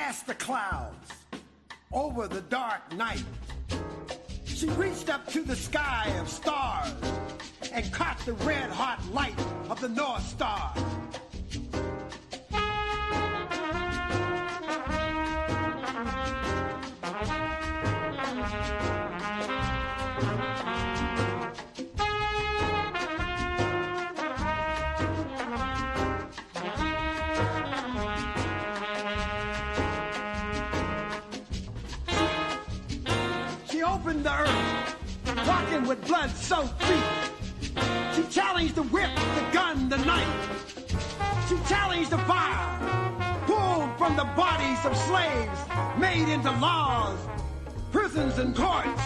past the clouds, over the dark night. She reached up to the sky of stars and caught the red-hot light of the North Star. Opened the earth, walking with blood-soaked feet. She challenged the whip, the gun, the knife. She challenged the fire, pulled from the bodies of slaves, made into laws, prisons, and courts.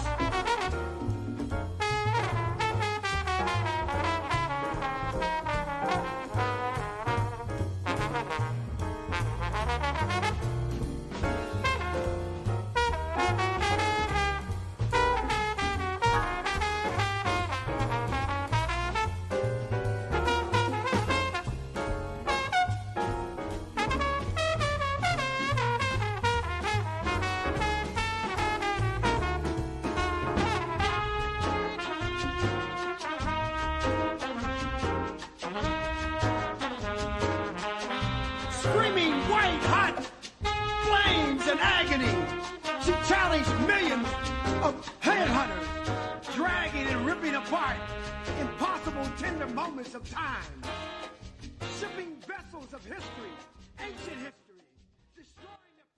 Screaming white-hot flames and agony, she challenged millions of headhunters, dragging and ripping apart impossible tender moments of time, shipping vessels of history, ancient history, destroying the...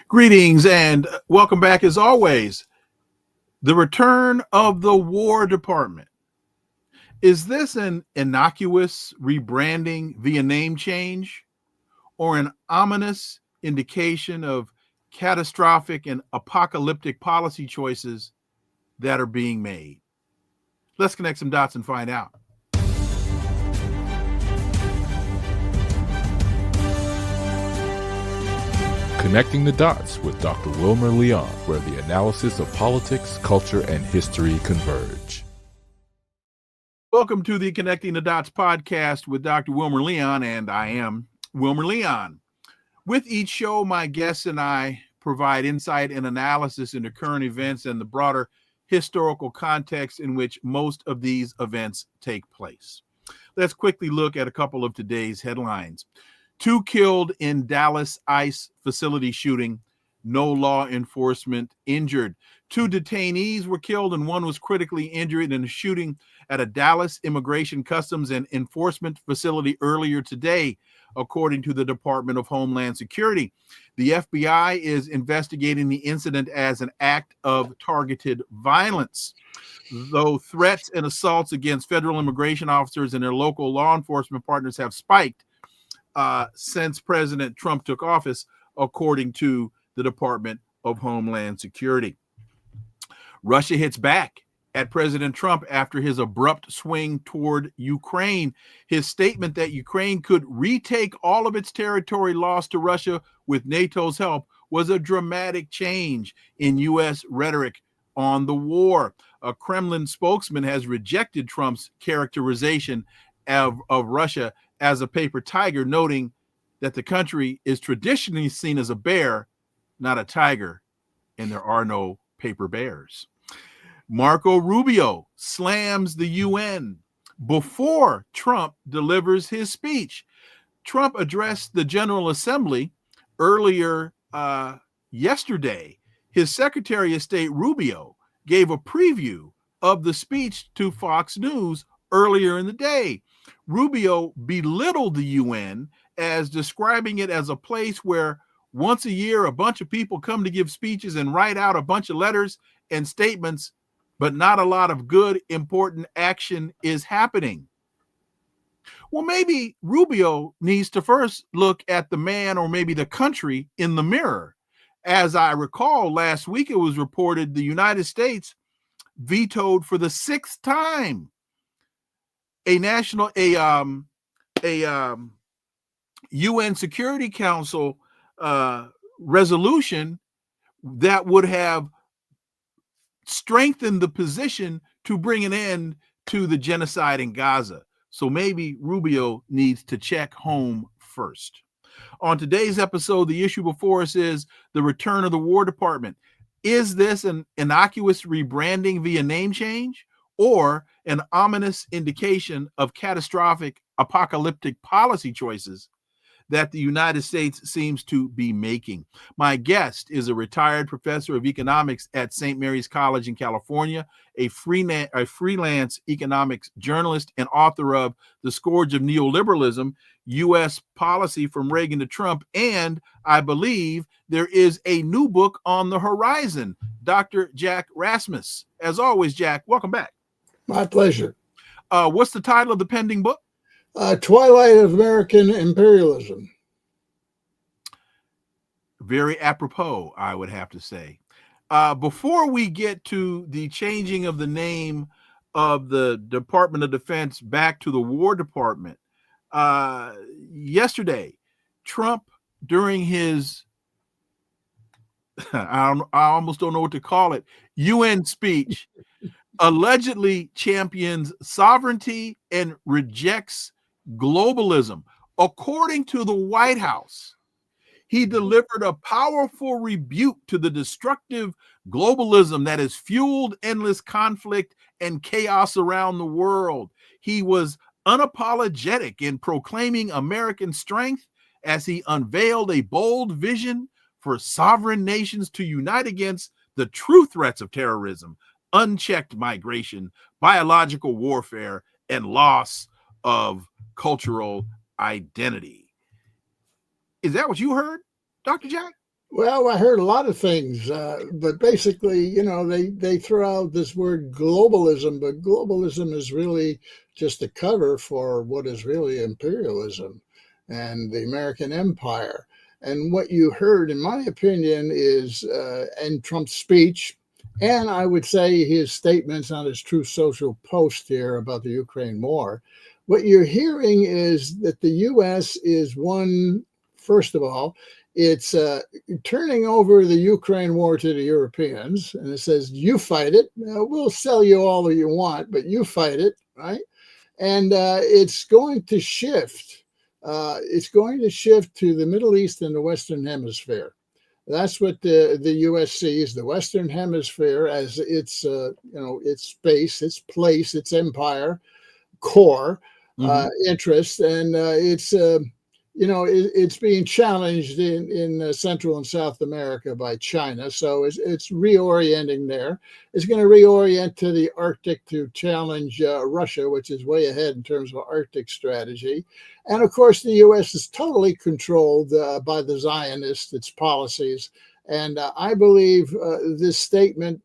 Greetings and welcome back as always. The return of the War Department. Is this an innocuous rebranding via name change or an ominous indication of catastrophic and apocalyptic policy choices that are being made? Let's connect some dots and find out. Connecting the Dots with Dr. Wilmer Leon, where the analysis of politics, culture, and history converge. Welcome to the Connecting the Dots podcast with Dr. Wilmer Leon, and I am Wilmer Leon. With each show, my guests and I provide insight and analysis into current events and the broader historical context in which most of these events take place. Let's quickly look at a couple of today's headlines. 2 killed in Dallas ICE facility shooting, no law enforcement injured. 2 detainees were killed and 1 was critically injured in a shooting at a Dallas Immigration Customs and Enforcement facility earlier today, according to the Department of Homeland Security. The FBI is investigating the incident as an act of targeted violence. Though threats and assaults against federal immigration officers and their local law enforcement partners have spiked since President Trump took office, according to the Department of Homeland Security. Russia hits back at President Trump after his abrupt swing toward Ukraine. His statement that Ukraine could retake all of its territory lost to Russia with NATO's help was a dramatic change in U.S. rhetoric on the war. A Kremlin spokesman has rejected Trump's characterization of Russia as a paper tiger, noting that the country is traditionally seen as a bear, not a tiger, and there are no paper bears. Marco Rubio slams the UN before Trump delivers his speech. Trump addressed the General Assembly earlier yesterday. His Secretary of State, Rubio, gave a preview of the speech to Fox News earlier in the day. Rubio belittled the UN as describing it as a place where once a year a bunch of people come to give speeches and write out a bunch of letters and statements, but not a lot of good, important action is happening. Well, maybe Rubio needs to first look at the man or maybe the country in the mirror. As I recall, last week it was reported the United States vetoed for the sixth time a UN Security Council resolution that would have strengthened the position to bring an end to the genocide in Gaza. So maybe Rubio needs to check home first. On today's episode, the issue before us is the return of the War Department. Is this an innocuous rebranding via name change or an ominous indication of catastrophic apocalyptic policy choices that the United States seems to be making? My guest is a retired professor of economics at St. Mary's College in California, a freelance economics journalist and author of The Scourge of Neoliberalism, U.S. Policy from Reagan to Trump, and I believe there is a new book on the horizon, Dr. Jack Rasmus. As always, Jack, welcome back. My pleasure. What's the title of the pending book? Twilight of American Imperialism. Very apropos, I would have to say. Before we get to the changing of the name of the Department of Defense back to the War Department, yesterday, Trump, during his, I almost don't know what to call it, UN speech, allegedly champions sovereignty and rejects globalism. According to the White House, he delivered a powerful rebuke to the destructive globalism that has fueled endless conflict and chaos around the world. He was unapologetic in proclaiming American strength as he unveiled a bold vision for sovereign nations to unite against the true threats of terrorism, unchecked migration, biological warfare, and loss of cultural identity. Is that what you heard, Dr. Jack? Well, I heard a lot of things, but basically, they throw out this word globalism, but globalism is really just a cover for what is really imperialism and the American empire. And what you heard, in my opinion, is in Trump's speech, and I would say his statements on his Truth Social post here about the Ukraine war, what you're hearing is that the U.S. is first of all, it's turning over the Ukraine war to the Europeans, and it says, you fight it. We'll sell you all that you want, but you fight it, right? And it's going to shift. It's going to shift to the Middle East and the Western Hemisphere. That's what the U.S. sees, the Western Hemisphere, as its space, its place, its empire, core interest, and it's being challenged in Central and South America by China. So it's reorienting there. It's going to reorient to the Arctic to challenge Russia, which is way ahead in terms of Arctic strategy. And of course, the U.S. is totally controlled by the Zionists, its policies. And I believe this statement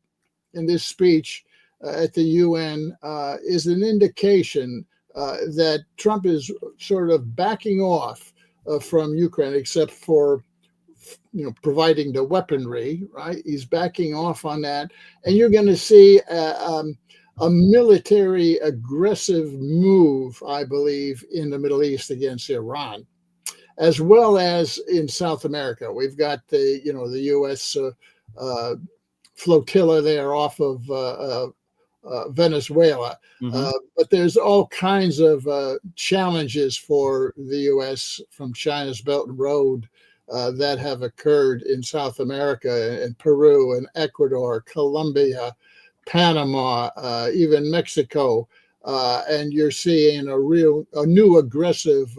in this speech at the UN is an indication that Trump is sort of backing off from Ukraine, except for providing the weaponry, right? He's backing off on that. And you're going to see a military aggressive move, I believe, in the Middle East against Iran, as well as in South America. We've got the U.S. Flotilla there off of Venezuela. But there's all kinds of challenges for the U.S. from China's Belt and Road that have occurred in South America, and Peru and Ecuador, Colombia, Panama, even Mexico. And you're seeing a new aggressive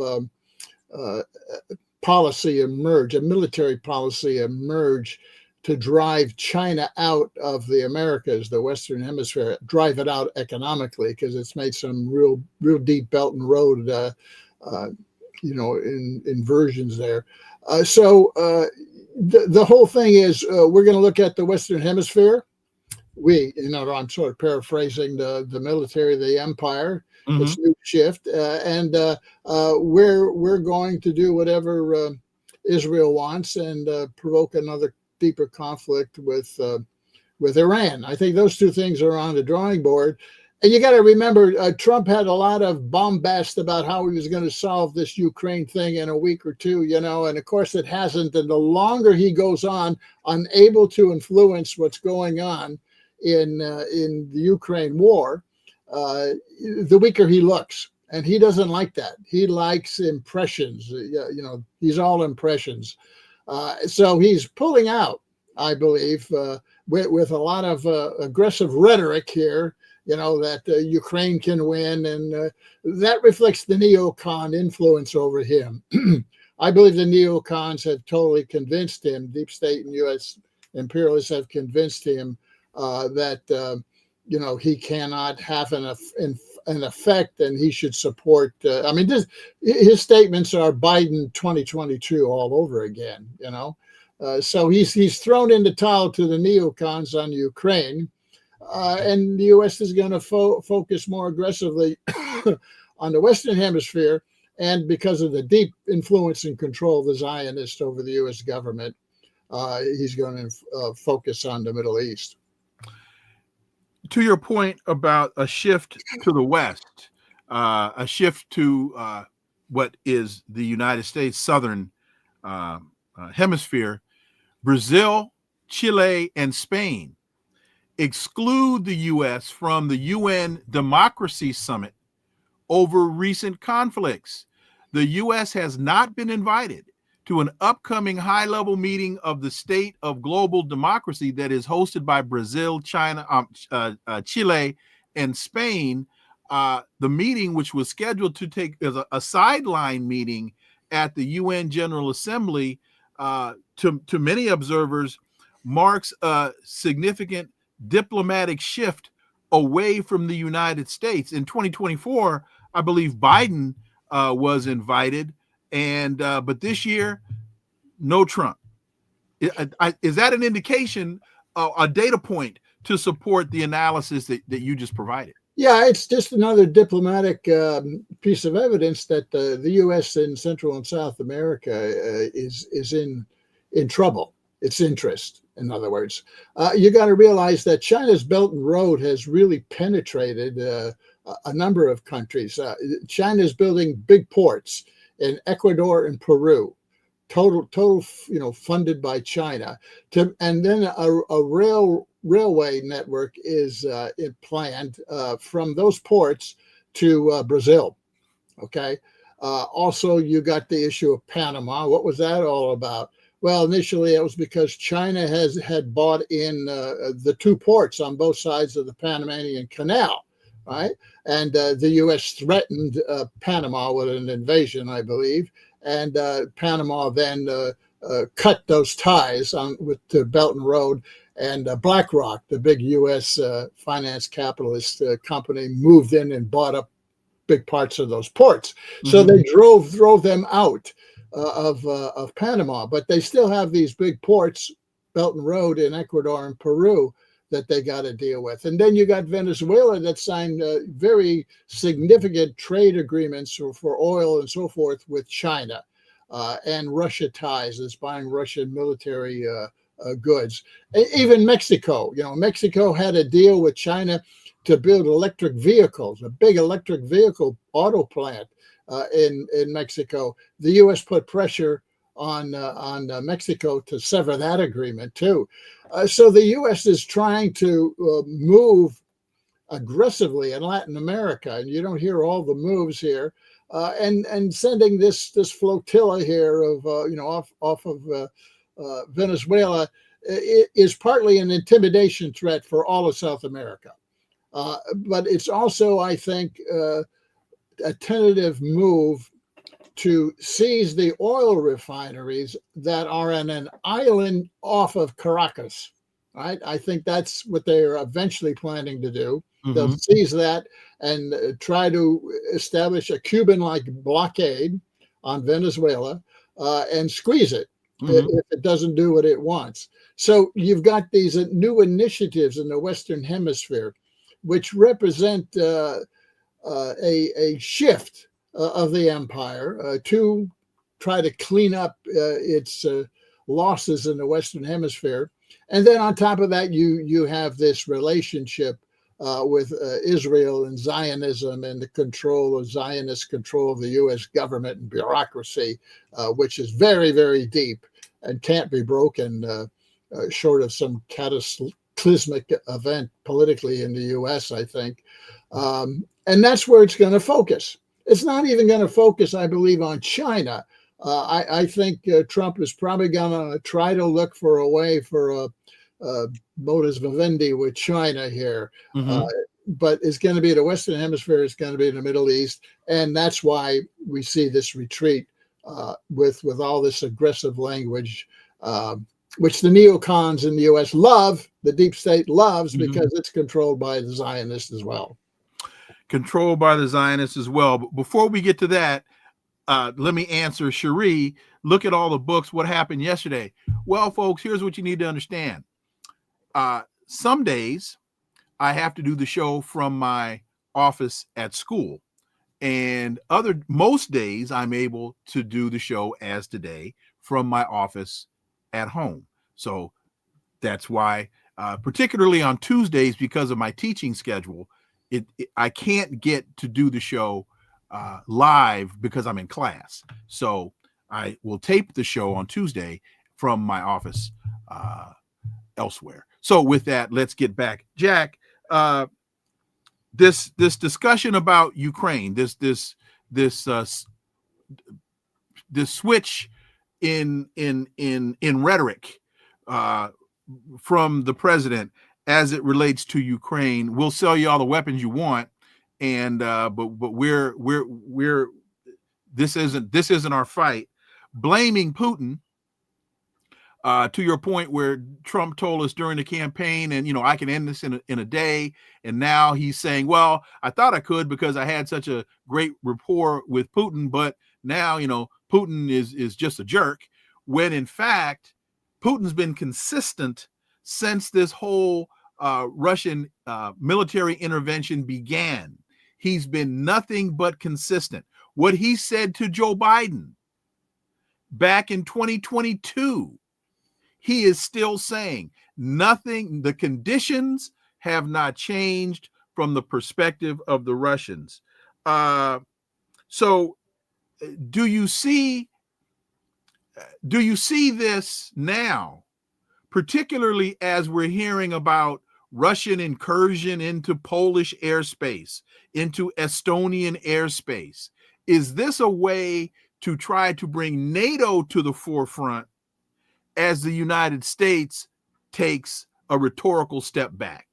policy emerge, a military policy emerge to drive China out of the Americas, the Western Hemisphere, drive it out economically, because it's made some real deep Belt and Road, inversions there. So the whole thing is we're going to look at the Western Hemisphere, I'm sort of paraphrasing the military, the empire, Mhm. its new shift, and we're going to do whatever Israel wants and provoke another deeper conflict with Iran. I think those two things are on the drawing board. And you got to remember, Trump had a lot of bombast about how he was going to solve this Ukraine thing in a week or two, and of course it hasn't. And the longer he goes on, unable to influence what's going on in the Ukraine war, the weaker he looks. And he doesn't like that. He likes impressions. He's all impressions. So he's pulling out, I believe, with a lot of aggressive rhetoric here, that Ukraine can win, and that reflects the neocon influence over him. I believe the neocons have totally convinced him, deep state and U.S. imperialists have convinced him that, he cannot have an effect, and he should support. His statements are Biden 2022 all over again, So he's thrown in the towel to the neocons on Ukraine. And the U.S. is going to focus more aggressively on the Western Hemisphere, and because of the deep influence and control of the Zionists over the U.S. government, he's going to focus on the Middle East. To your point about a shift to the West, a shift to what is the United States Southern Hemisphere, Brazil, Chile, and Spain exclude the U.S. from the UN Democracy Summit over recent conflicts. The U.S. has not been invited to an upcoming high-level meeting of the State of Global Democracy that is hosted by Brazil, China, Chile, and Spain. The meeting, which was scheduled to take as a sideline meeting at the UN General Assembly, to many observers, marks a significant diplomatic shift away from the United States. In 2024, I believe Biden was invited, but this year, no Trump. Is that an indication, a data point to support the analysis that you just provided? Yeah, it's just another diplomatic piece of evidence that the U.S. in Central and South America is in trouble. Its interest, in other words. You got to realize that China's Belt and Road has really penetrated a number of countries. China's building big ports in Ecuador and Peru, total, funded by China. And then a railway network is planned from those ports to Brazil. Okay. Also, you got the issue of Panama. What was that all about? Well, initially it was because China had bought in the two ports on both sides of the Panamanian Canal, right? And the U.S. threatened Panama with an invasion, I believe, and Panama then cut those ties with the Belt and Road, and BlackRock, the big U.S. finance capitalist company, moved in and bought up big parts of those ports. Mm-hmm. So they drove them out of Panama, but they still have these big ports, Belt and Road in Ecuador and Peru, that they got to deal with. And then you got Venezuela that signed very significant trade agreements for oil and so forth with China, and Russia ties that's buying Russian military goods. Even Mexico, Mexico had a deal with China to build electric vehicles, a big electric vehicle auto plant. In Mexico, the U.S. put pressure on Mexico to sever that agreement too. So the U.S. is trying to move aggressively in Latin America, and you don't hear all the moves here. And sending this flotilla here of off of Venezuela is partly an intimidation threat for all of South America, but it's also, I think, a tentative move to seize the oil refineries that are on an island off of Caracas, right? I think that's what they're eventually planning to do. Mm-hmm. They'll seize that and try to establish a Cuban-like blockade on Venezuela and squeeze it. if it doesn't do what it wants. So you've got these new initiatives in the Western Hemisphere, which represent a shift of the empire to try to clean up its losses in the Western Hemisphere. And then on top of that, you have this relationship with Israel and Zionism and the control of Zionist control of the U.S. government and bureaucracy, which is very, very deep and can't be broken short of some cataclysmic event politically in the U.S., I think. And that's where it's going to focus. It's not even going to focus, I believe, on China. I think Trump is probably going to try to look for a way for a modus vivendi with China here. But it's going to be the Western Hemisphere, it's going to be in the Middle East. And that's why we see this retreat with all this aggressive language, which the neocons in the U.S. love, the deep state loves, because it's controlled by the Zionists as well. Controlled by the Zionists as well. But before we get to that, let me answer Cherie. Look at all the books. What happened yesterday? Well, folks, here's what you need to understand. Some days I have to do the show from my office at school, and most days I'm able to do the show as today from my office at home. So that's why, particularly on Tuesdays, because of my teaching schedule, I can't get to do the show live because I'm in class. So I will tape the show on Tuesday from my office elsewhere. So with that, let's get back. Jack, this discussion about Ukraine, this switch in rhetoric from the president as it relates to Ukraine. We'll sell you all the weapons you want, and but we're this isn't our fight. Blaming Putin, to your point where Trump told us during the campaign, and I can end this in a day, and now he's saying, well, I thought I could because I had such a great rapport with Putin, but now Putin is just a jerk, when in fact Putin's been consistent since this whole Russian military intervention began. He's been nothing but consistent. What he said to Joe Biden back in 2022, he is still saying nothing. The conditions have not changed from the perspective of the Russians. So do you see this now, particularly as we're hearing about Russian incursion into Polish airspace, into Estonian airspace? Is this a way to try to bring NATO to the forefront as the United States takes a rhetorical step back?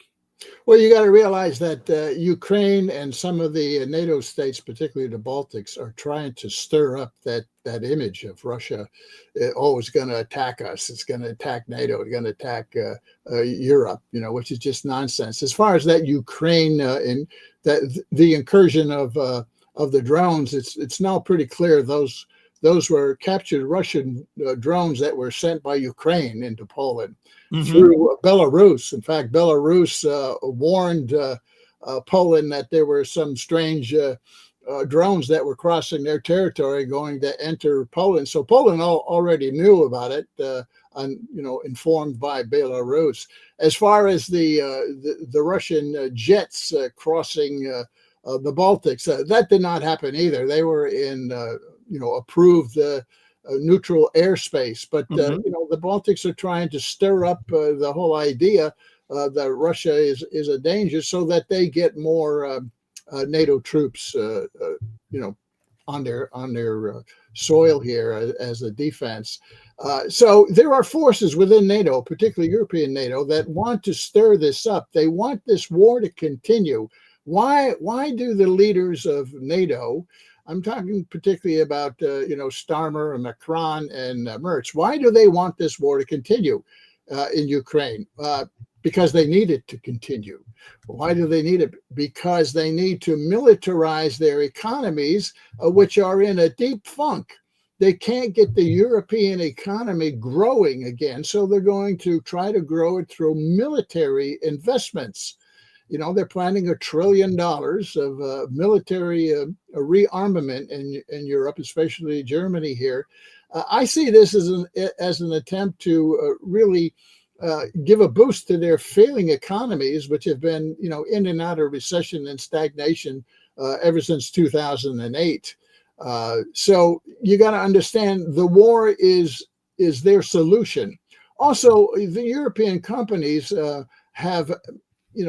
Well, you got to realize that Ukraine and some of the NATO states, particularly the Baltics, are trying to stir up that image of Russia. It's going to attack us. It's going to attack NATO. It's going to attack Europe. Which is just nonsense. As far as that Ukraine and that the incursion of the drones, it's now pretty clear those were captured Russian drones that were sent by Ukraine into Poland through Belarus. In fact, Belarus warned Poland that there were some strange drones that were crossing their territory going to enter Poland. So Poland already knew about it, informed by Belarus. As far as the Russian jets crossing the Baltics, that did not happen either. They were in approved neutral airspace, but the Baltics are trying to stir up the whole idea that Russia is a danger, so that they get more NATO troops, on their soil here as a defense. So there are forces within NATO, particularly European NATO, that want to stir this up. They want this war to continue. Why do the leaders of NATO, I'm talking particularly about, Starmer and Macron and Merz, why do they want this war to continue in Ukraine? Because they need it to continue. Why do they need it? Because they need to militarize their economies, which are in a deep funk. they can't get the European economy growing again. So they're going to try to grow it through military investments. They're planning $1 trillion of military rearmament in Europe, especially Germany here. I see this as an attempt to really give a boost to their failing economies, which have been, in and out of recession and stagnation ever since 2008. So you got to understand the war is their solution. Also, the European companies have,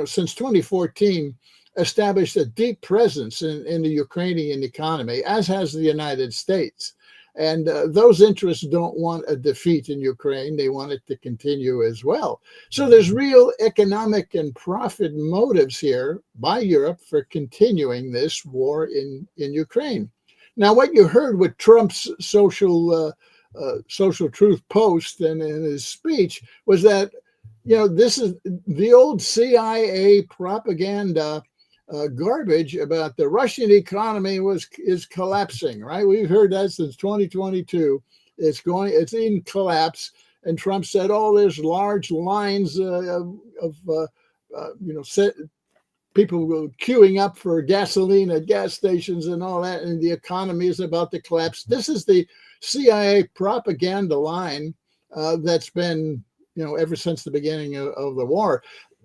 since 2014, established a deep presence in the Ukrainian economy, as has the United States. And those interests don't want a defeat in Ukraine. They want it to continue as well. So there's real economic and profit motives here by Europe for continuing this war in Ukraine. Now, what you heard with Trump's social truth post and in his speech was that, this is the old CIA propaganda garbage about the Russian economy is collapsing, right? We've heard that since 2022. It's in collapse. And Trump said, there's large lines people queuing up for gasoline at gas stations and all that, and the economy is about to collapse. This is the CIA propaganda line that's been, ever since the beginning of the war.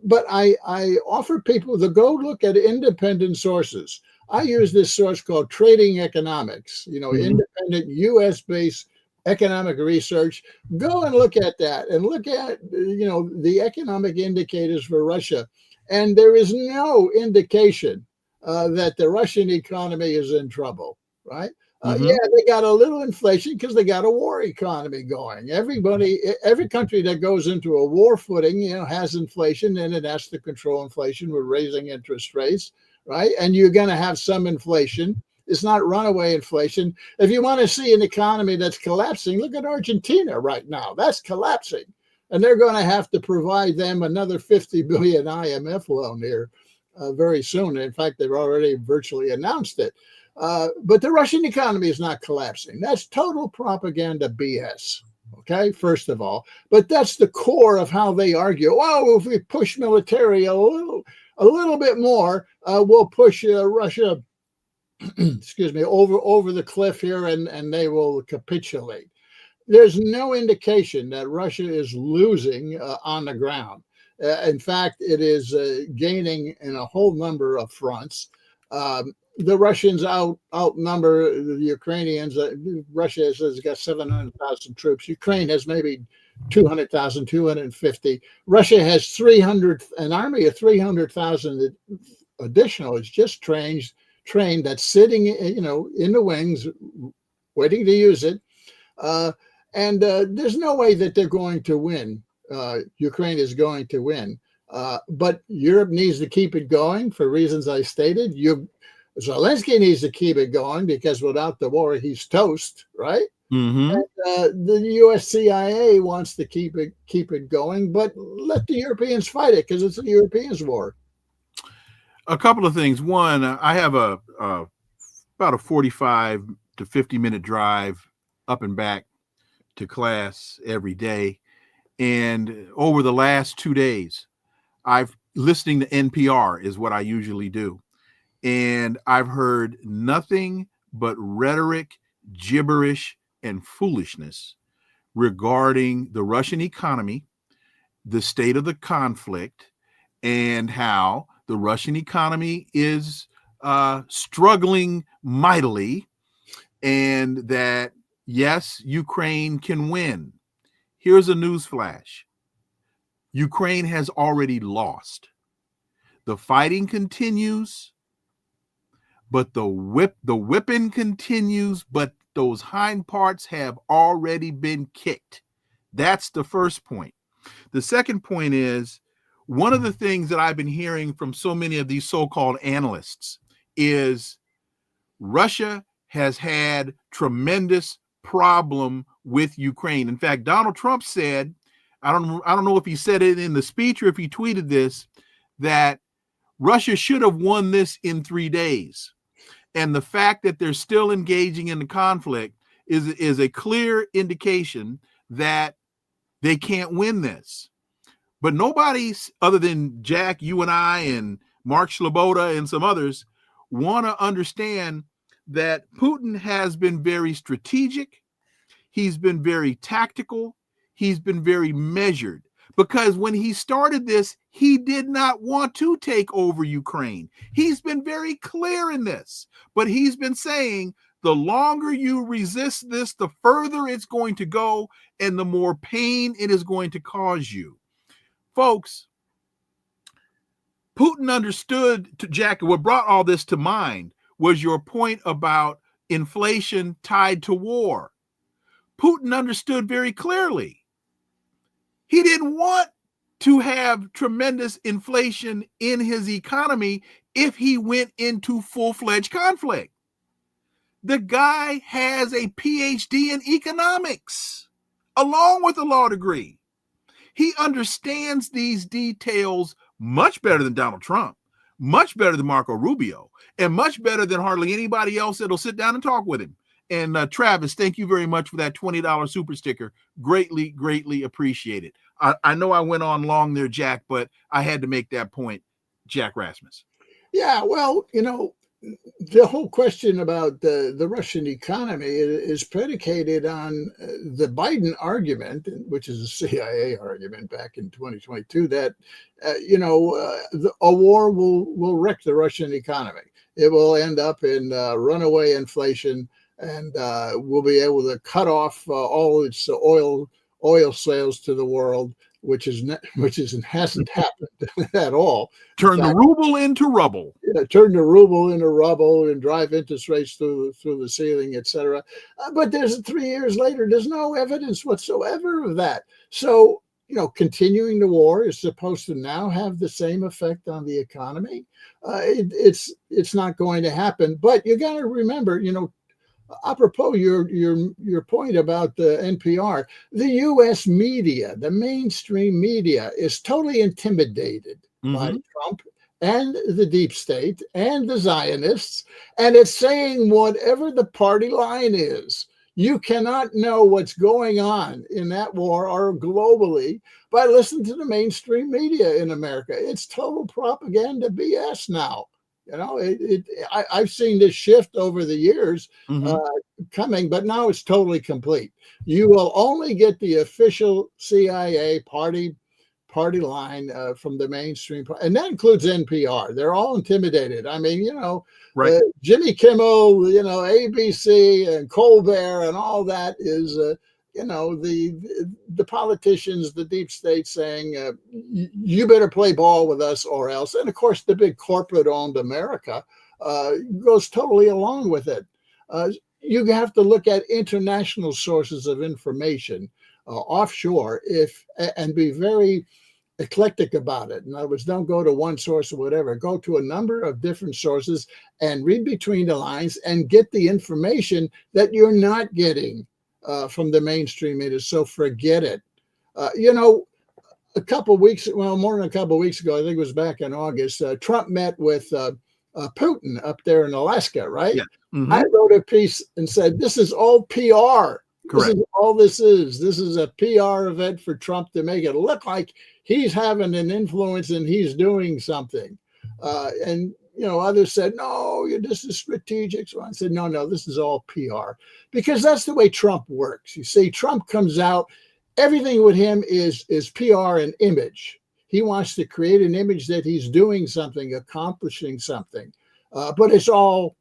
But I offer people to go look at independent sources. I use this source called Trading Economics, independent US-based economic research. Go and look at that and look at, the economic indicators for Russia. And there is no indication that the Russian economy is in trouble, right? Yeah, they got a little inflation because they got a war economy going. Every country that goes into a war footing, has inflation, and it has to control inflation with raising interest rates, right? And you're going to have some inflation. It's not runaway inflation. If you want to see an economy that's collapsing, look at Argentina right now. That's collapsing. And they're going to have to provide them another 50 billion IMF loan here very soon. In fact, they've already virtually announced it. But the Russian economy is not collapsing. That's total propaganda BS. Okay, first of all, but that's the core of how they argue. If we push military a little bit more, we'll push Russia, excuse me, over the cliff here, and they will capitulate. There's no indication that Russia is losing on the ground. In fact, it is gaining in a whole number of fronts. The Russians outnumber the Ukrainians. Russia has got 700,000 troops. Ukraine has maybe 200,000, 250. Russia has an army of 300,000 additional. It's just trained that's sitting, in the wings, waiting to use it. And there's no way that they're going to win. Ukraine is going to win. But Europe needs to keep it going for reasons I stated. Zelensky needs to keep it going because without the war, he's toast, right? And, the U.S. CIA wants to keep it going, but let the Europeans fight it because it's the Europeans' war. A couple of things. One, I have about a 45 to 50-minute drive up and back to class every day. And over the last 2 days, listening to NPR is what I usually do. And I've heard nothing but rhetoric, gibberish, and foolishness regarding the Russian economy, the state of the conflict, and how the Russian economy is struggling mightily, and that, yes, Ukraine can win. Here's a news flash. Ukraine has already lost. The fighting continues, but the whipping continues, but those hind parts have already been kicked. That's the first point. The second point is, one of the things that I've been hearing from so many of these so-called analysts is Russia has had tremendous problem with Ukraine. In fact, Donald Trump said, I don't know if he said it in the speech or if he tweeted this, that Russia should have won this in 3 days. And the fact that they're still engaging in the conflict is a clear indication that they can't win this. But nobody other than Jack, you and I, and Mark Sloboda and some others want to understand that Putin has been very strategic. He's been very tactical. He's been very measured. Because when he started this, he did not want to take over Ukraine. He's been very clear in this. But he's been saying the longer you resist this, the further it's going to go and the more pain it is going to cause you. Folks, Putin understood, Jack, what brought all this to mind was your point about inflation tied to war. Putin understood very clearly. He didn't want to have tremendous inflation in his economy if he went into full-fledged conflict. The guy has a PhD in economics, along with a law degree. He understands these details much better than Donald Trump, much better than Marco Rubio, and much better than hardly anybody else that'll sit down and talk with him. And Travis, thank you very much for that $20 super sticker. Greatly, greatly appreciated. I know I went on long there, Jack, but I had to make that point, Jack Rasmus. Yeah, well, the whole question about the Russian economy is predicated on the Biden argument, which is a CIA argument back in 2022, that, a war will wreck the Russian economy. It will end up in runaway inflation, and we'll be able to cut off all its oil sales to the world, which hasn't happened at all. Turn the ruble into rubble. Turn the ruble into rubble and drive interest rates through the ceiling, etc. But there's 3 years later, there's no evidence whatsoever of that. So, continuing the war is supposed to now have the same effect on the economy. It's not going to happen. But you got to remember, apropos your point about the NPR, the U.S. media, the mainstream media, is totally intimidated by Trump and the deep state and the Zionists, and it's saying whatever the party line is. You cannot know what's going on in that war or globally by listening to the mainstream media in America. It's total propaganda BS now. I've seen this shift over the years coming, but now it's totally complete. You will only get the official CIA party line from the mainstream, and that includes NPR. They're all intimidated. I mean, right. Jimmy Kimmel, ABC and Colbert and all that is, the politicians, the deep state saying, you better play ball with us or else. And of course, the big corporate-owned America goes totally along with it. You have to look at international sources of information offshore and be very eclectic about it. In other words, don't go to one source or whatever. Go to a number of different sources and read between the lines and get the information that you're not getting from the mainstream media. So forget it. A couple of weeks, more than a couple of weeks ago, I think it was back in August, Trump met with Putin up there in Alaska, right? Yeah. I wrote a piece and said, this is all PR. Correct. This is all this is. This is a PR event for Trump to make it look like he's having an influence and he's doing something. And others said, no, this is strategic. So I said, no, this is all PR, because that's the way Trump works. You see, Trump comes out, everything with him is PR and image. He wants to create an image that he's doing something, accomplishing something, but it's all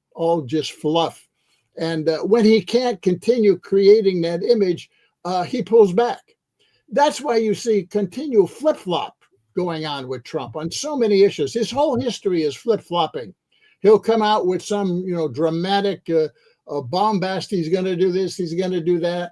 just fluff. And when he can't continue creating that image, he pulls back. That's why you see continual flip-flop going on with Trump on so many issues. His whole history is flip-flopping. He'll come out with some, dramatic bombast. He's going to do this. He's going to do that.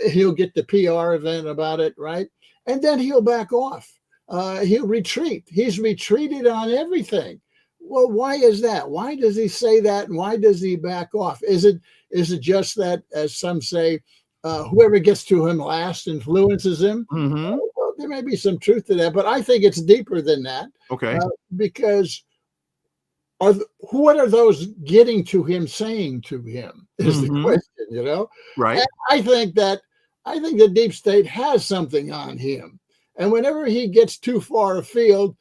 He'll get the PR event about it, right? And then he'll back off. He'll retreat. He's retreated on everything. Well, why is that? Why does he say that? And why does he back off? Is it just that, as some say, whoever gets to him last influences him? Well, there may be some truth to that, but I think it's deeper than that. Okay. Because what are those getting to him, saying to him is the question, you know? Right. And I think the deep state has something on him. And whenever he gets too far afield,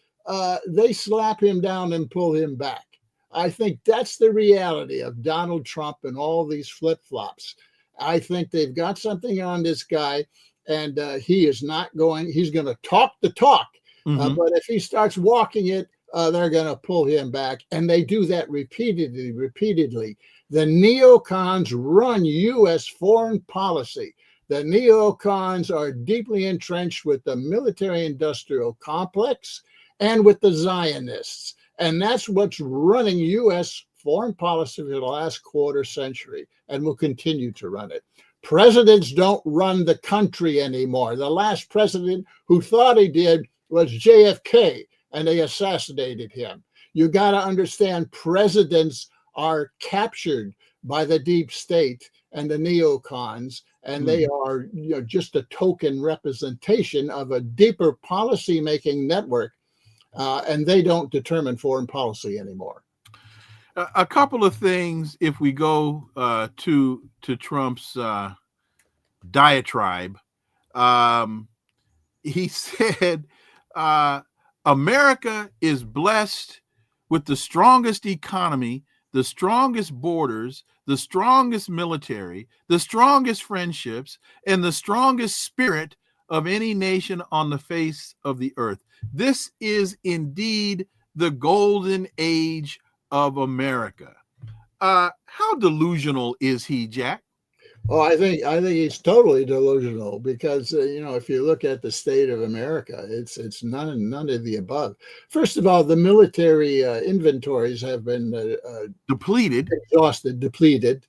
they slap him down and pull him back. I think that's the reality of Donald Trump and all these flip-flops. I think they've got something on this guy, and he's going to talk the talk. But if he starts walking it, they're going to pull him back. And they do that repeatedly. The neocons run U.S. foreign policy. The neocons are deeply entrenched with the military-industrial complex and with the Zionists. And that's what's running U.S. foreign policy for the last quarter century, and will continue to run it. Presidents don't run the country anymore. The last president who thought he did was JFK, and they assassinated him. You got to understand, presidents are captured by the deep state and the neocons, and they are just a token representation of a deeper policy-making network, and they don't determine foreign policy anymore. A couple of things, if we go to Trump's diatribe. He said, America is blessed with the strongest economy, the strongest borders, the strongest military, the strongest friendships, and the strongest spirit of any nation on the face of the earth. This is indeed the golden age of America. How delusional is he, Jack? Oh, I think he's totally delusional, because if you look at the state of America, it's none of the above. First of all, the military inventories have been depleted, exhausted, depleted.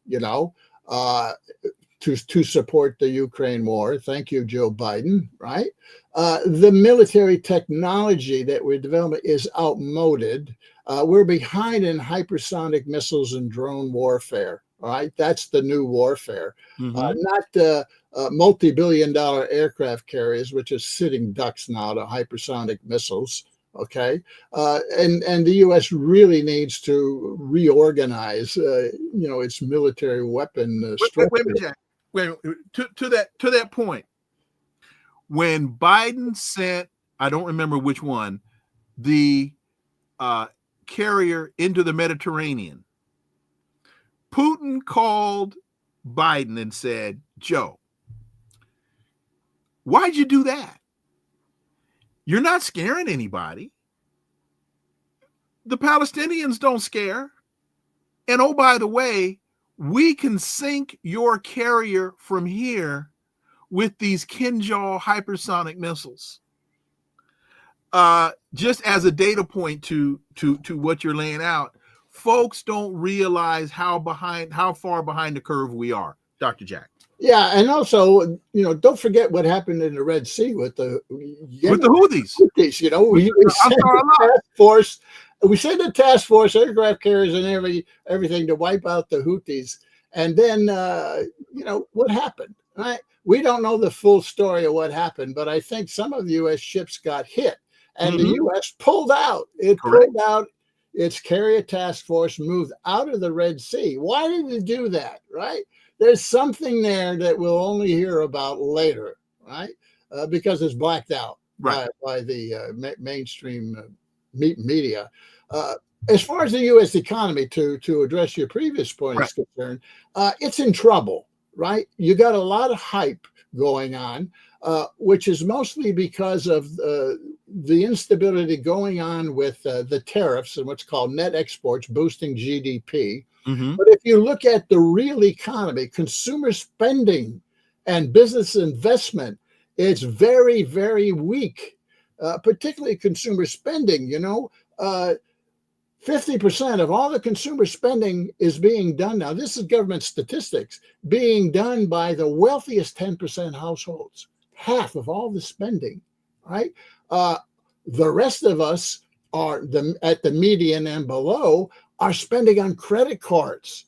To support the Ukraine war. Thank you, Joe Biden. Right? The military technology that we're developing is outmoded. We're behind in hypersonic missiles and drone warfare. All right, that's the new warfare, not multi-billion-dollar aircraft carriers, which are sitting ducks now to hypersonic missiles. Okay, and the U.S. really needs to reorganize, its military weapon structure. Wait a minute, Jack. Wait, to that point, when Biden sent, I don't remember which one, the carrier into the Mediterranean, Putin called Biden and said, Joe, why'd you do that? You're not scaring anybody. The Palestinians don't scare. And oh, by the way, we can sink your carrier from here with these Kinjal hypersonic missiles. Just as a data point to what you're laying out, folks don't realize how far behind the curve we are, Dr. Jack. Yeah, and also, don't forget what happened in the Red Sea with the Houthis. We sent a task force, aircraft carriers, and everything to wipe out the Houthis, and then what happened? Right? We don't know the full story of what happened, but I think some of the U.S. ships got hit, and the U.S. pulled out. It pulled out. Its carrier task force moved out of the Red Sea. Why did it do that, right? There's something there that we'll only hear about later, right? Because it's blacked out by the mainstream media. As far as the U.S. economy, to address your previous point is concerned, it's in trouble, right? You got a lot of hype going on, which is mostly because of the instability going on with the tariffs and what's called net exports boosting GDP. But if you look at the real economy, consumer spending and business investment, it's very, very weak, particularly consumer spending. 50% of all the consumer spending is being done now. This is government statistics, being done by the wealthiest 10% households, half of all the spending, right? The rest of us are at the median and below are spending on credit cards.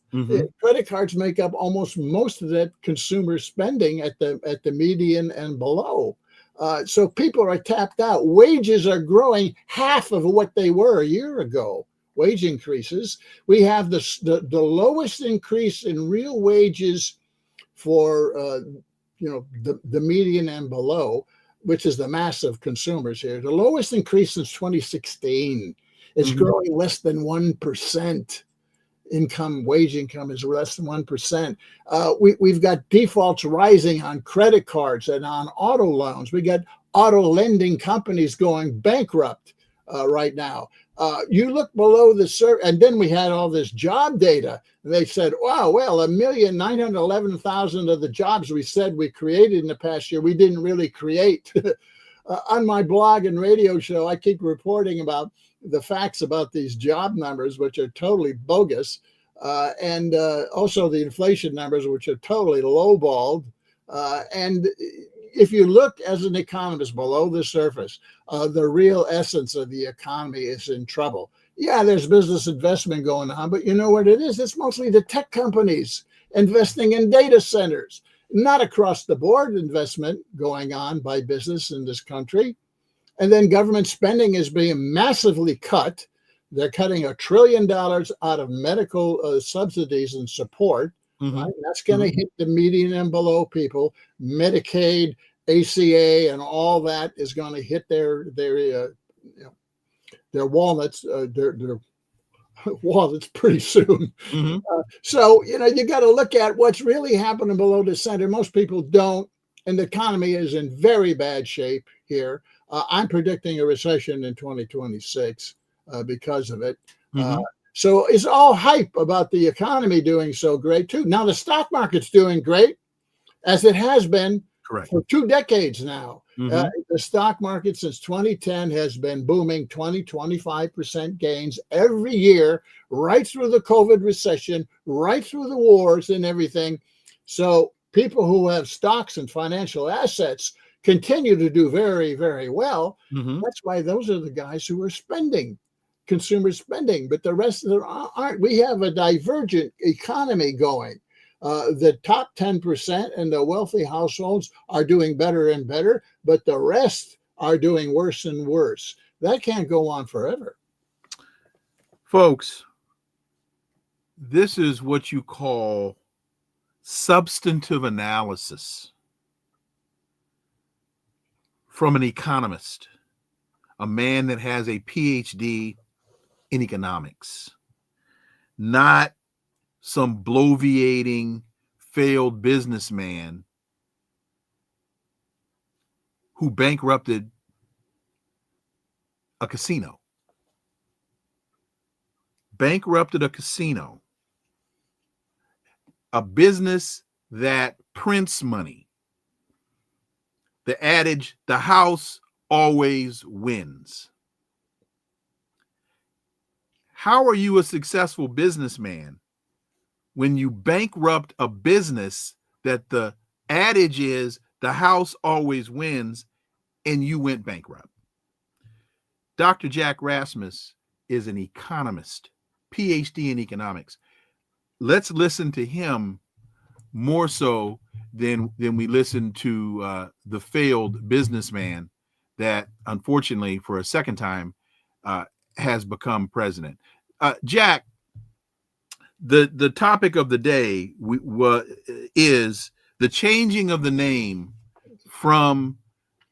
Credit cards make up almost most of that consumer spending at the median and below. So people are tapped out. Wages are growing half of what they were a year ago. wage increases. We have the lowest increase in real wages for the median and below, which is the mass of consumers here. The lowest increase since 2016. It's growing less than 1%. Wage income is less than 1%. We've got defaults rising on credit cards and on auto loans. We got auto lending companies going bankrupt right now. You look below the and then we had all this job data. They said, wow, well, 1,911,000 of the jobs we said we created in the past year, we didn't really create. On my blog and radio show, I keep reporting about the facts about these job numbers, which are totally bogus, and also the inflation numbers, which are totally lowballed. And if you look as an economist below the surface, the real essence of the economy is in trouble. Yeah, there's business investment going on, but you know what it is? It's mostly the tech companies investing in data centers, not across the board investment going on by business in this country. And then government spending is being massively cut. They're cutting $1 trillion out of medical subsidies and support. Right? That's going to hit the median and below people. Medicaid, ACA, and all that is going to hit their walnuts, their wallets pretty soon. So you got to look at what's really happening below the center. Most people don't, and the economy is in very bad shape here. I'm predicting a recession in 2026 because of it. So it's all hype about the economy doing so great too. Now the stock market's doing great, as it has been for 2 decades now. The stock market since 2010 has been booming, 20-25% gains every year, right through the COVID recession, right through the wars and everything. So people who have stocks and financial assets continue to do very, very well. That's why those are the guys who are spending, consumer spending, but the rest of them aren't. We have a divergent economy going. The top 10% and the wealthy households are doing better and better, but the rest are doing worse and worse. That can't go on forever. Folks, this is what you call substantive analysis from an economist, a man that has a PhD in economics, not some bloviating, failed businessman who bankrupted a casino. Bankrupted a casino, a business that prints money. The adage, the house always wins. How are you a successful businessman when you bankrupt a business that the adage is the house always wins and you went bankrupt? Dr. Jack Rasmus is an economist, PhD in economics. Let's listen to him more so than we listen to the failed businessman that unfortunately for a second time has become president. Jack, the topic of the day is the changing of the name from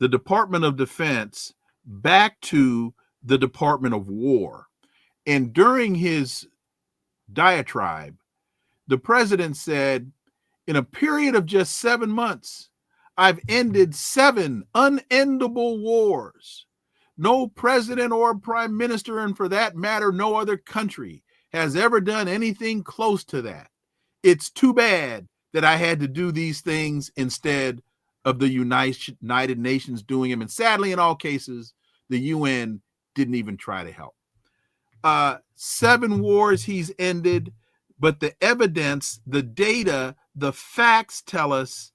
the Department of Defense back to the Department of War. And during his diatribe, the president said, in a period of just 7 months, I've ended 7 unendable wars. No president or prime minister, and for that matter, no other country has ever done anything close to that. It's too bad that I had to do these things instead of the United Nations doing them. And sadly, in all cases, the UN didn't even try to help. 7 wars he's ended, but the evidence, the data, the facts tell us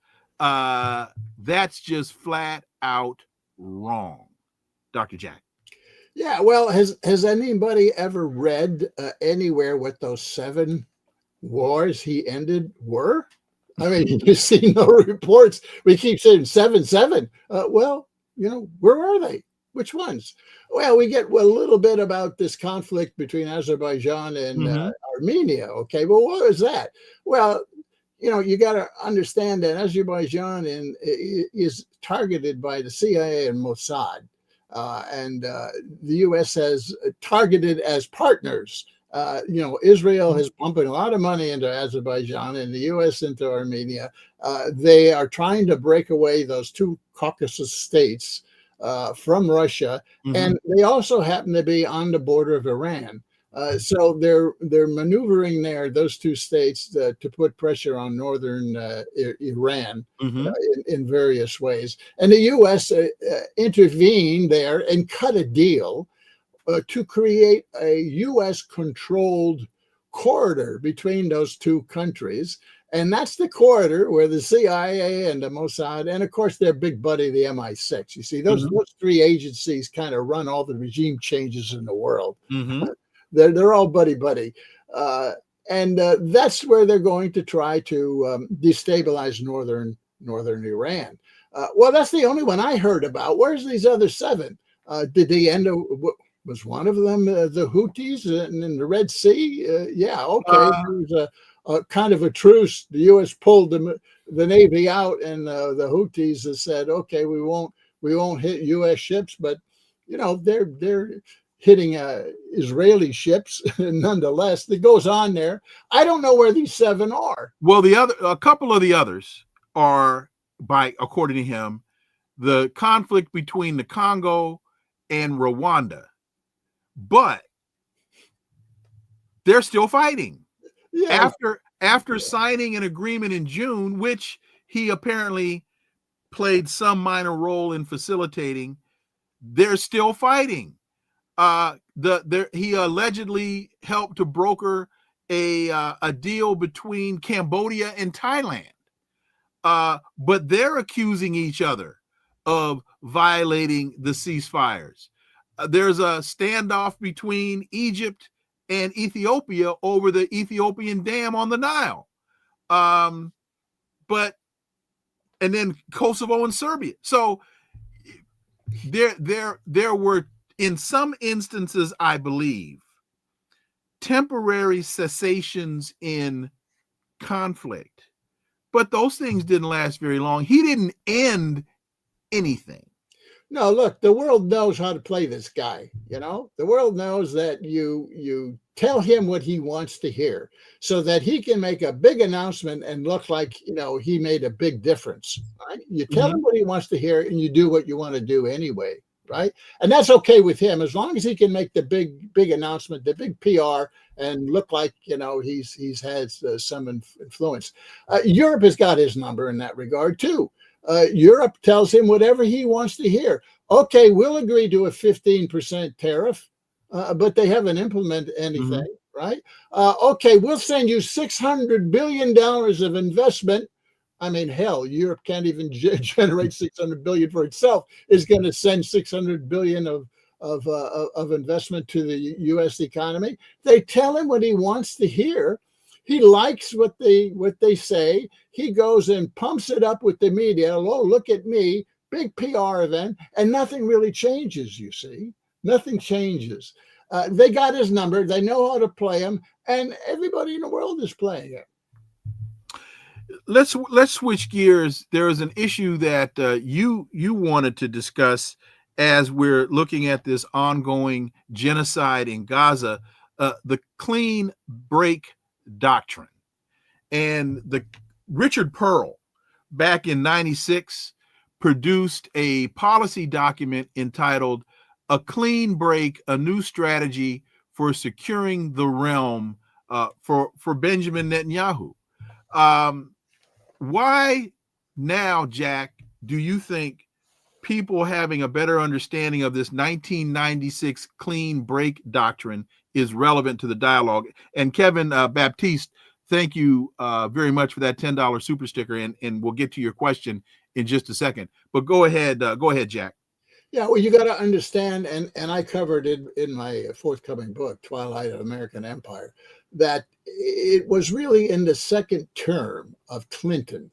that's just flat out wrong. Dr. Jack. Yeah, well, has anybody ever read anywhere what those 7 wars he ended were? I mean, you see no reports. We keep saying 7. Well, where are they? Which ones? Well, we get a little bit about this conflict between Azerbaijan and Mm-hmm. Armenia. Okay, well, what is that? Well, you got to understand that Azerbaijan is targeted by the CIA and Mossad, and the U.S. has targeted as partners. Israel is pumping a lot of money into Azerbaijan and the U.S. into Armenia. They are trying to break away those two Caucasus states from Russia, Mm-hmm. and they also happen to be on the border of Iran. So they're maneuvering there, those two states, to put pressure on northern Iran Mm-hmm. in various ways. And the U.S. Intervened there and cut a deal to create a U.S.-controlled corridor between those two countries. And that's the corridor where the CIA and the Mossad, and of course their big buddy, the MI6. You see, those three agencies kind of run all the regime changes in the world. Mm-hmm. They're all buddy. And that's where they're going to try to destabilize northern Iran. Well, that's the only one I heard about. Where's these other seven? Did they end up? Was one of them the Houthis in the Red Sea? Yeah, okay. There was a kind of a truce. The U.S. pulled the Navy out, and the Houthis have said, "Okay, we won't hit U.S. ships, but they're hitting Israeli ships nonetheless." That goes on there. I don't know where these seven are. Well, a couple of the others are, according to him, the conflict between the Congo and Rwanda. But they're still fighting. Yeah. After signing an agreement in June, which he apparently played some minor role in facilitating, they're still fighting. He allegedly helped to broker a deal between Cambodia and Thailand. But they're accusing each other of violating the ceasefires. There's a standoff between Egypt and Ethiopia over the Ethiopian dam on the Nile. And then Kosovo and Serbia. So there were, in some instances, I believe, temporary cessations in conflict, but those things didn't last very long. He didn't end anything. No, look, the world knows how to play this guy. The world knows that you tell him what he wants to hear so that he can make a big announcement and look like, he made a big difference. Right? You tell him what he wants to hear and you do what you want to do anyway. Right. And that's okay with him as long as he can make the big announcement, the big PR, and look like, he's had some influence. Europe has got his number in that regard, too. Europe tells him whatever he wants to hear. Okay, we'll agree to a 15% tariff, but they haven't implemented anything, right? Okay, we'll send you $600 billion of investment. I mean, hell, Europe can't even generate $600 billion for itself. Is going to send $600 billion of investment to the U.S. economy. They tell him what he wants to hear. He likes what they say. He goes and pumps it up with the media. Oh, look at me, big PR event, and nothing really changes. You see, nothing changes. They got his number. They know how to play him, and everybody in the world is playing it. Let's switch gears. There is an issue that you wanted to discuss as we're looking at this ongoing genocide in Gaza, the clean break doctrine. And Richard Pearl, back in '96, produced a policy document entitled "A Clean Break: A New Strategy for Securing the Realm" for Benjamin Netanyahu. Why now, Jack, do you think people having a better understanding of this 1996 clean break doctrine is relevant to the dialogue? And Kevin Baptiste, thank you very much for that $10 super sticker, and we'll get to your question in just a second. But go ahead, Jack. Yeah, well, you got to understand, and I covered it in my forthcoming book, Twilight of American Empire, that it was really in the second term of Clinton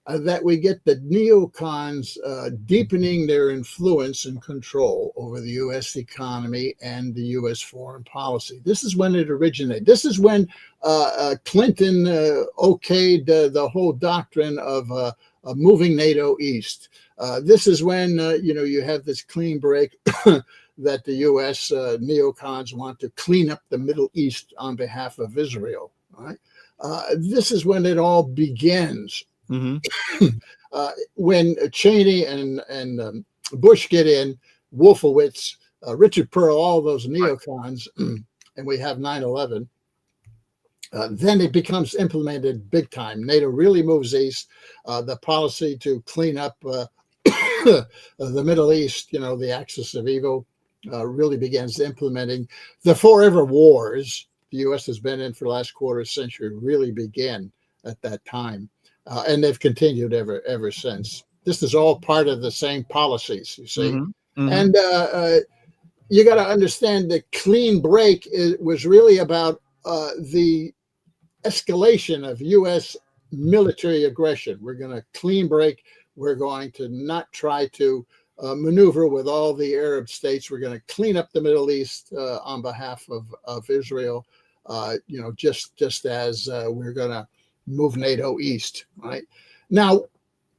that we get the neocons deepening their influence and control over the U.S. economy and the U.S. foreign policy. This is when it originated. This is when Clinton okayed the whole doctrine of moving NATO east. This is when you have this clean break that the U.S. neocons want to clean up the Middle East on behalf of Israel. Right? This is when it all begins. Mm-hmm. When Cheney and Bush get in, Wolfowitz, Richard Pearl, all those neocons, and we have 9/11, then it becomes implemented big time. NATO really moves east. The policy to clean up the Middle East, the axis of evil, really begins implementing. The forever wars the U.S. has been in for the last quarter century really began at that time. And they've continued ever since. This is all part of the same policies, you see. Mm-hmm. Mm-hmm. And you got to understand that clean break was really about the escalation of U.S. military aggression. We're going to clean break. We're going to not try to maneuver with all the Arab states. We're going to clean up the Middle East on behalf of Israel, just as we're going to move NATO east, right? Now,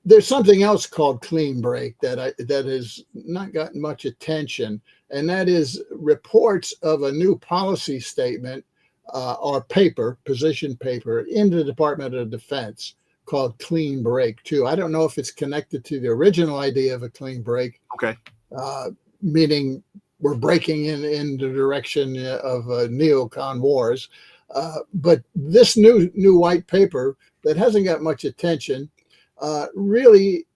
there's something else called clean break that has not gotten much attention, and that is reports of a new policy statement or position paper in the Department of Defense called Clean Break 2. I don't know if it's connected to the original idea of a clean break, okay, meaning we're breaking in the direction of neocon wars. But this new white paper that hasn't got much attention really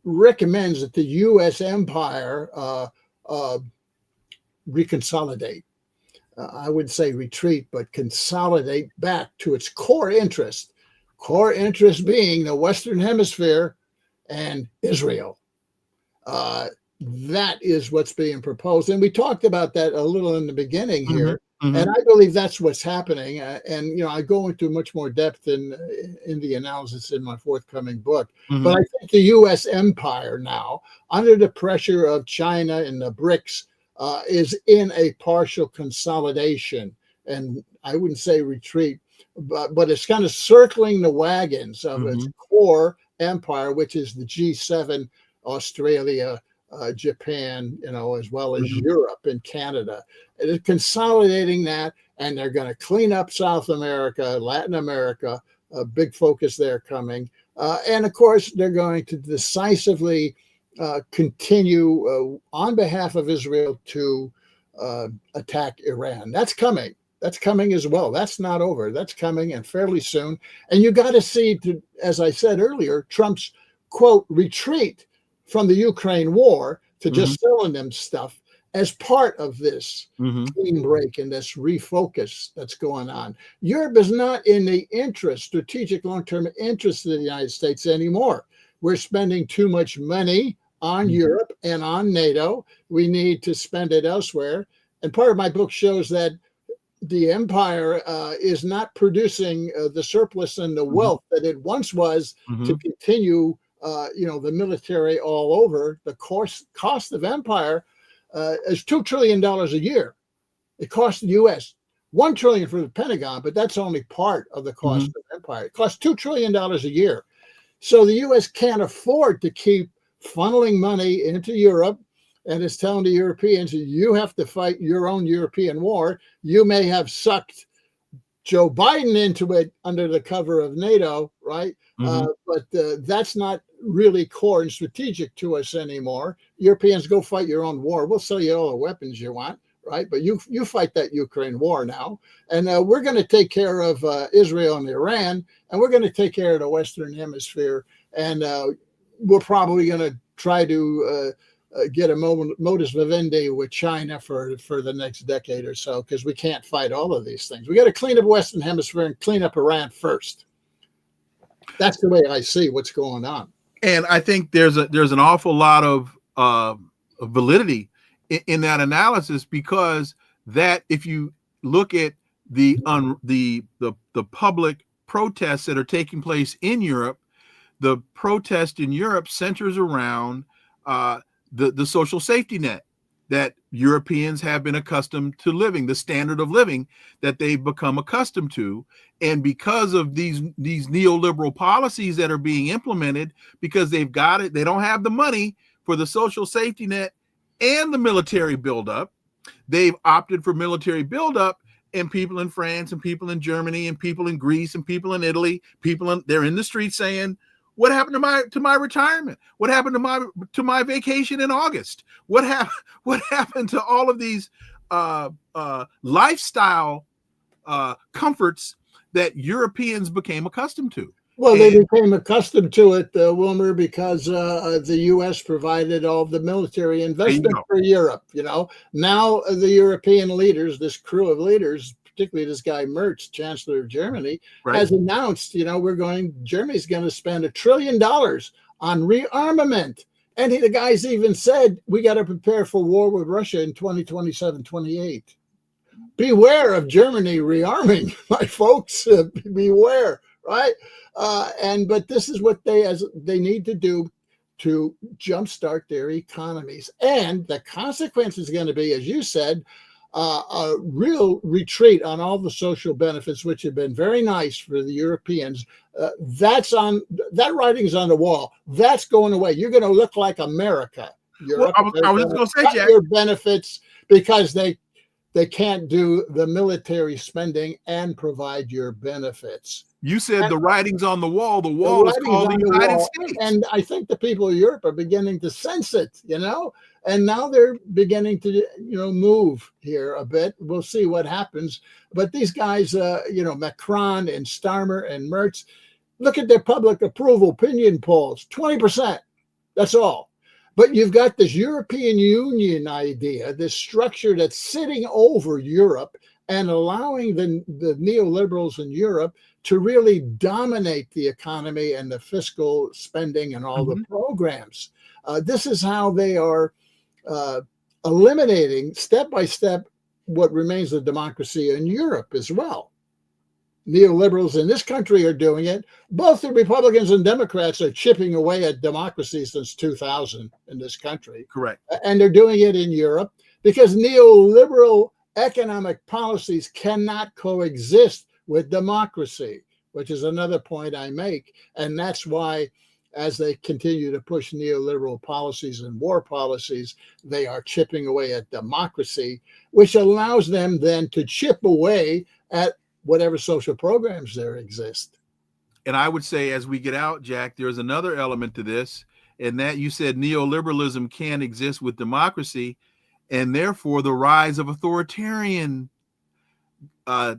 recommends that the U.S. empire reconsolidate. I would say retreat, but consolidate back to its core interest. Core interest being the Western Hemisphere and Israel. That is what's being proposed. And we talked about that a little in the beginning here. Mm-hmm. And I believe that's what's happening. And I go into much more depth in the analysis in my forthcoming book. Mm-hmm. But I think the U.S. empire now, under the pressure of China and the BRICS, is in a partial consolidation. And I wouldn't say retreat, but it's kind of circling the wagons of mm-hmm. its core empire, which is the G7, Australia, Japan, as well as mm-hmm. Europe and Canada. They're consolidating that, and they're going to clean up South America, Latin America, a big focus there coming. And of course, they're going to decisively continue on behalf of Israel to attack Iran. That's coming. That's coming as well. That's not over. That's coming, and fairly soon. And you got to see, as I said earlier, Trump's, quote, retreat from the Ukraine war to just mm-hmm. selling them stuff as part of this mm-hmm. clean break and this refocus that's going on. Europe is not in the strategic long-term interest of the United States anymore. We're spending too much money on mm-hmm. Europe and on NATO. We need to spend it elsewhere. And part of my book shows that the empire is not producing the surplus and the wealth mm-hmm. that it once was mm-hmm. to continue the military all over. The cost of empire is $2 trillion a year. It costs the U.S. $1 trillion for the Pentagon, but that's only part of the cost mm-hmm. of empire. It costs $2 trillion a year. So the U.S. can't afford to keep funneling money into Europe, and it's telling the Europeans, you have to fight your own European war. You may have sucked Joe Biden into it under the cover of NATO, right? Mm-hmm. But that's not really core and strategic to us anymore. Europeans, go fight your own war. We'll sell you all the weapons you want, right? But you fight that Ukraine war now. And we're going to take care of Israel and Iran, and we're going to take care of the Western Hemisphere. And we're probably going to try to get a modus vivendi with China for the next decade or so, because we can't fight all of these things. We got to clean up Western Hemisphere and clean up Iran first. That's the way I see what's going on. And I think there's an awful lot of validity in that analysis, because that if you look at the public protests that are taking place in Europe, the protest in Europe centers around the social safety net that Europeans have been accustomed to living, the standard of living that they've become accustomed to. And because of these neoliberal policies that are being implemented, because they've got it, they don't have the money for the social safety net and the military buildup. They've opted for military buildup, and people in France and people in Germany and people in Greece and people in Italy, they're in the streets saying, what happened to my retirement? What happened to my vacation in August? What happened to all of these lifestyle comforts that Europeans became accustomed to? Well, they became accustomed to it, Wilmer, because the U.S. provided all the military investment for Europe. Now the European leaders, this crew of leaders, particularly this guy Merz, Chancellor of Germany, has announced, Germany's going to spend $1 trillion on rearmament. And the guy's even said, we got to prepare for war with Russia in 2027, 28. Beware of Germany rearming, my folks. Beware, right? But this is what they need to do to jumpstart their economies. And the consequence is going to be, as you said, a real retreat on all the social benefits, which have been very nice for the Europeans. That writing's on the wall. That's going away. You're going to look like America. Well, I was just going to say, Jack, your benefits because they can't do the military spending and provide your benefits. You said the writing's on the wall. The wall is called the United States. And I think the people of Europe are beginning to sense it, and now they're beginning to, move here a bit. We'll see what happens. But these guys, Macron and Starmer and Merz, look at their public approval opinion polls, 20%. That's all. But you've got this European Union idea, this structure that's sitting over Europe and allowing the neoliberals in Europe to really dominate the economy and the fiscal spending and all the programs. This is how they are eliminating step by step what remains of democracy in Europe as well. Neoliberals in this country are doing it. Both the Republicans and Democrats are chipping away at democracy since 2000 in this country. Correct. And they're doing it in Europe because neoliberal economic policies cannot coexist with democracy, which is another point I make. And that's why, as they continue to push neoliberal policies and war policies, they are chipping away at democracy, which allows them then to chip away at whatever social programs there exist. And I would say, as we get out, Jack, there's another element to this, and that you said neoliberalism can't exist with democracy, and therefore the rise of authoritarian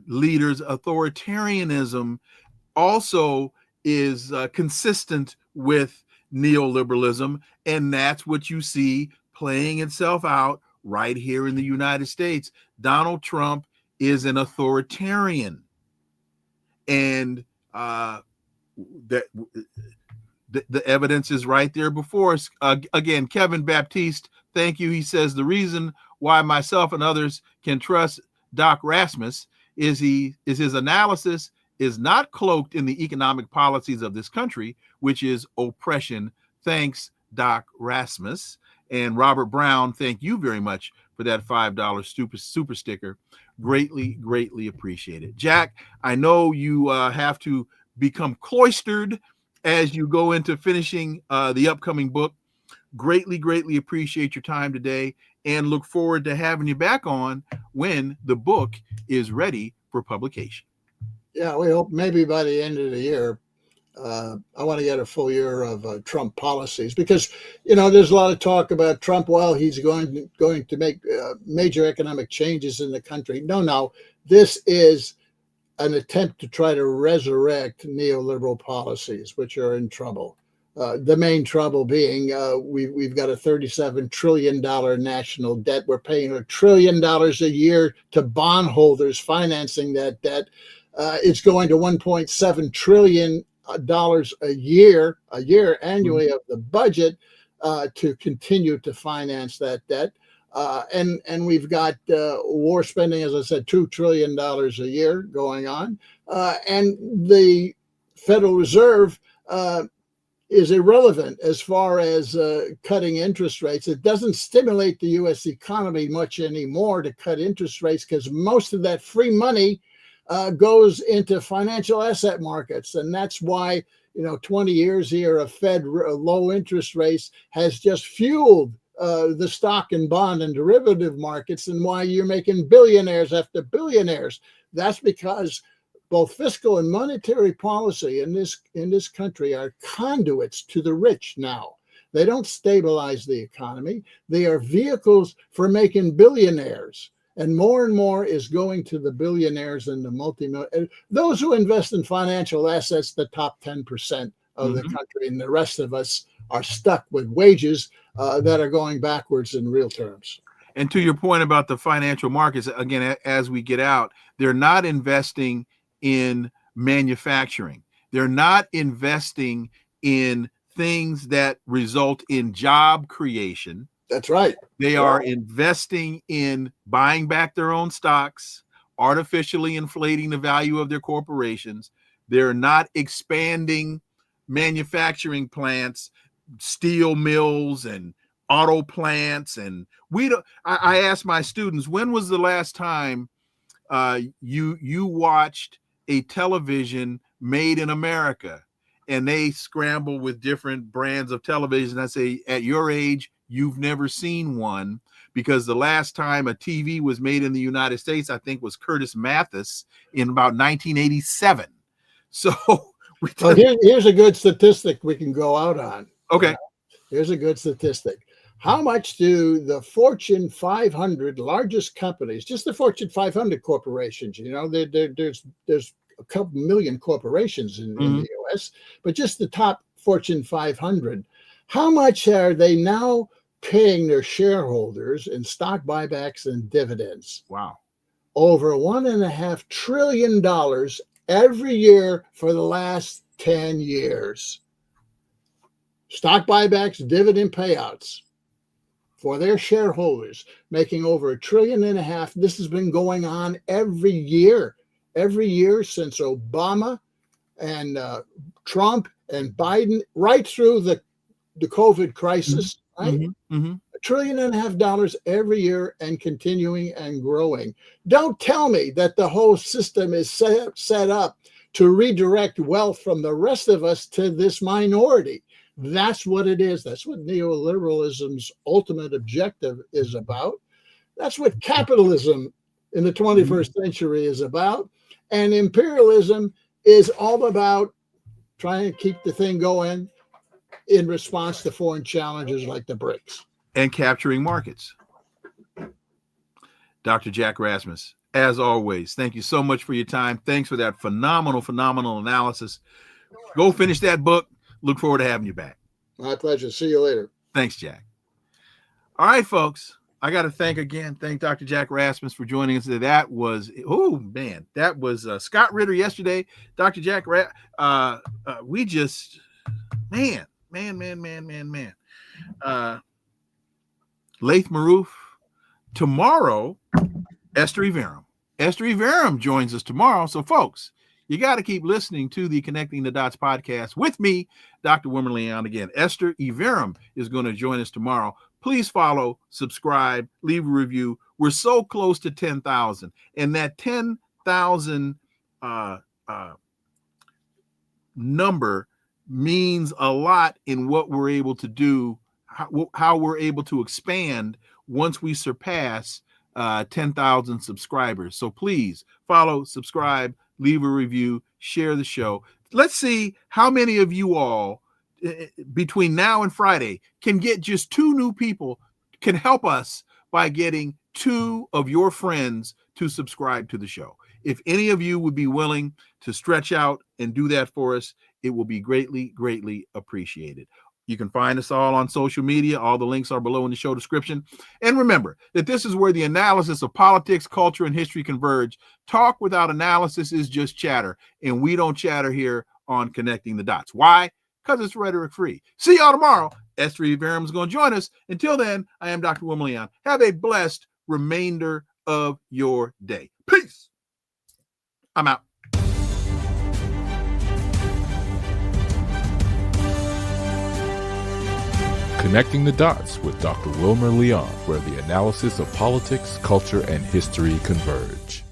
leaders, authoritarianism also is consistent with neoliberalism, and that's what you see playing itself out right here in the United States. Donald Trump is an authoritarian, and the evidence is right there before us. Again, Kevin Baptiste, thank you. He says the reason why myself and others can trust Doc Rasmus is his analysis is not cloaked in the economic policies of this country, which is oppression. Thanks, Doc Rasmus. And Robert Brown, thank you very much for that $5 super sticker. Greatly, greatly appreciated. Jack, I know you have to become cloistered as you go into finishing the upcoming book. Greatly, greatly appreciate your time today and look forward to having you back on when the book is ready for publication. Yeah, we hope maybe by the end of the year. I want to get a full year of Trump policies because, there's a lot of talk about Trump. Well, he's going to make major economic changes in the country. No, this is an attempt to try to resurrect neoliberal policies, which are in trouble. The main trouble being we've got a $37 trillion national debt. We're paying $1 trillion a year to bondholders financing that debt. It's going to $1.7 trillion a year annually of the budget to continue to finance that debt. And we've got war spending, as I said, $2 trillion a year going on. And the Federal Reserve is irrelevant as far as cutting interest rates. It doesn't stimulate the U.S. economy much anymore to cut interest rates, because most of that free money goes into financial asset markets. And that's why, 20 years here of Fed low interest rates has just fueled the stock and bond and derivative markets, and why you're making billionaires after billionaires. That's because both fiscal and monetary policy in this country are conduits to the rich now. They don't stabilize the economy. They are vehicles for making billionaires. And more is going to the billionaires and the multimillionaires. Those who invest in financial assets, the top 10% of the country, and the rest of us are stuck with wages that are going backwards in real terms. And to your point about the financial markets, again, as we get out, they're not investing in manufacturing. They're not investing in things that result in job creation. That's right. They are investing in buying back their own stocks, artificially inflating the value of their corporations. They're not expanding manufacturing plants, steel mills and auto plants. And I asked my students, when was the last time you watched a television made in America? And they scramble with different brands of television. I say, at your age, you've never seen one, because the last time a TV was made in the United States, I think, was Curtis Mathis in about 1987. So here's a good statistic we can go out on. Okay. Here's a good statistic. How much do the Fortune 500 largest companies, just the Fortune 500 corporations, there's a couple million corporations in the U.S., but just the top Fortune 500, how much are they now paying their shareholders in stock buybacks and dividends? Wow. Over $1.5 trillion every year for the last 10 years. Stock buybacks, dividend payouts for their shareholders, making over $1.5 trillion. This has been going on every year since Obama and Trump and Biden, right through the COVID crisis, right? $1.5 trillion every year, and continuing and growing. Don't tell me that the whole system is set up to redirect wealth from the rest of us to this minority. That's what it is. That's what neoliberalism's ultimate objective is about. That's what capitalism in the 21st century is about. And imperialism is all about trying to keep the thing going in response to foreign challenges like the BRICS. And capturing markets. Dr. Jack Rasmus, as always, thank you so much for your time. Thanks for that phenomenal analysis. Go finish that book. Look forward to having you back. My pleasure. See you later. Thanks, Jack. All right, folks. I got to thank Dr. Jack Rasmus for joining us today. That was, Scott Ritter yesterday. Dr. Jack, we just, man. Laith Maroof. Tomorrow, Esther Iverum. Esther Iverum joins us tomorrow. So, folks, you got to keep listening to the Connecting the Dots podcast with me, Dr. Wilmer Leon. Again, Esther Iverum is going to join us tomorrow. Please follow, subscribe, leave a review. We're so close to 10,000. And that 10,000 number means a lot in what we're able to do, how we're able to expand once we surpass 10,000 subscribers. So please follow, subscribe, leave a review, share the show. Let's see how many of you all between now and Friday can get just 2 new people, can help us by getting 2 of your friends to subscribe to the show. If any of you would be willing to stretch out and do that for us, it will be greatly appreciated. You can find us all on social media. All the links are below in the show description. And remember that this is where the analysis of politics, culture, and history converge. Talk without analysis is just chatter, and we don't chatter here on Connecting the Dots. Why? Because it's rhetoric free. See y'all tomorrow. Esther Iverum is going to join us. Until then, I am Dr. Wilmer Leon. Have a blessed remainder of your day. Peace. I'm out. Connecting the Dots with Dr. Wilmer Leon, where the analysis of politics, culture, and history converge.